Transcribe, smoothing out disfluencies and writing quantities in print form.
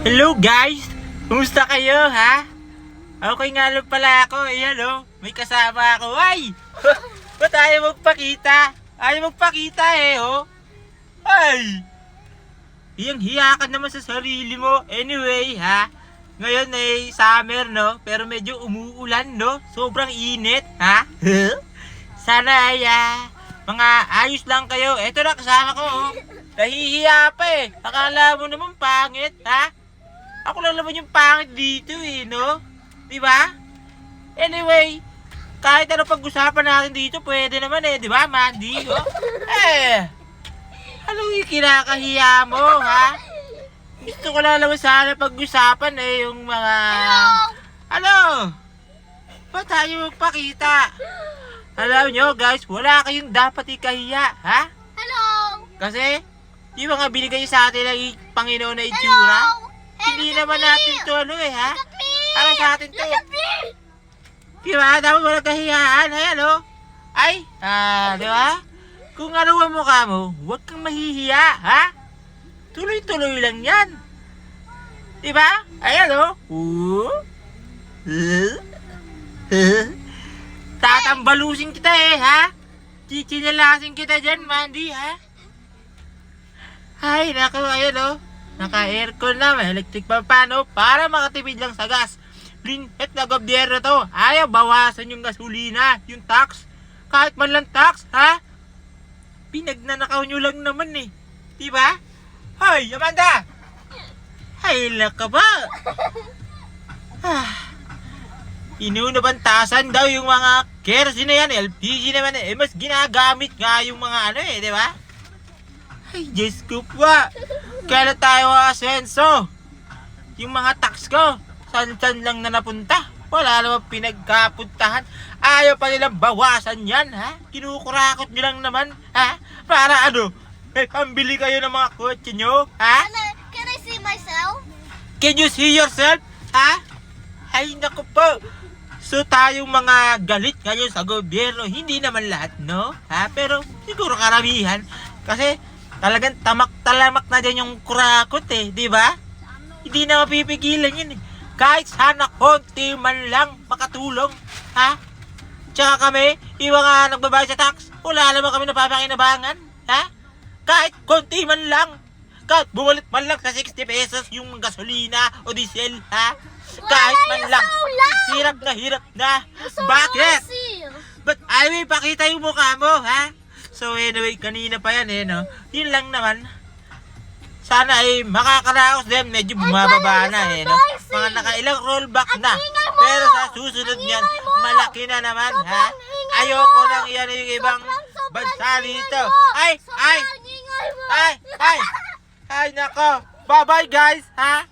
Hello guys! Kumusta kayo ha? Okay nga lang pala ako. Ayan o, may kasama ako. Ay! Ba't ayaw magpakita? Ayaw magpakita eh oh. Ay! Iyang hiya ka naman sa sarili mo. Anyway ha, ngayon ay summer no, pero medyo umuulan no. Sobrang init ha. Sana ay mga ayos lang kayo. Eto na kasama ko oh. Nahihiya pa eh. Akala mo naman pangit ha. Ako lang naman yung pangit dito eh no. Diba? Anyway, kahit ano pag-usapan natin dito, pwede naman eh, di ba, Mandy? Oh? Ano yung kinakahiya mo, ha? Gusto ko lang naman sana pag-usapan eh, yung mga... Ano? Ba't tayo magpakita? Alam nyo, guys, wala kayong dapat ikahiya, ha? Hello! Kasi, yung mga binigay sa atin ng Panginoon na itsura, hindi naman natin to ano eh, ha? Para sa atin to. Diba? Dapat walang kahiyaan. Ayan o. Ay, diba? Kung ano ang mukha mo, huwag kang mahihiya, ha? Tuloy-tuloy lang yan. Diba? Ayan o. Tatambalusin kita eh, ha? Chichinalasin kita dyan, Mandy, ha? Ay, naku, ayan o. Naka-aircon na, may electric pa paano para makatipid lang sa gas. Linhet na gobyerno to. Ayaw bawasan yung gasolina, yung tax. Kahit man lang tax, ha? Pinagnanakaw nyo lang naman eh. Diba? Hoy, Amanda! Ay, laka ba? Inunabantasan daw yung mga kerosene na yan, LPG naman eh. Mas ginagamit nga yung mga ano eh, diba? Ay, Diyos ko pa. Kailan tayo asenso? Yung mga tax ko, saan lang na napunta? Wala namang pinagkapuntahan. Ayaw pa nilang bawasan yan, ha? Kinukurakot nyo lang naman, ha? Para ano? May pambili kayo ng mga kotse nyo, ha? Can I see myself? Can you see yourself, ha? Ay, naku po. So tayong mga galit ngayon sa gobyerno, hindi naman lahat, no? Ha? Pero siguro karamihan. Kasi talagang tamak-talamak na dyan yung kurakot eh, di ba? Hindi na mapipigilan yun eh. Kahit sana konti man lang makatulong, ha? Tsaka kami, yung mga nagbabayad sa tax, wala naman kami napapakinabangan, ha? Kahit konti man lang, kahit bumalik man lang sa 60 pesos yung gasolina o diesel, ha? Kahit man lang, hirap na. Bakit? But I will pakita yung mukha mo, ha? So anyway, kanina pa yan eh, no? Yun lang naman. Sana ay makakaraos din, medyo bumababa na eh, no? Mga nakailang rollback na. Pero sa susunod niyan, malaki na naman, ha? Ayoko nang iyan yung ibang bansa dito. Ay, nako. Bye-bye guys, ha?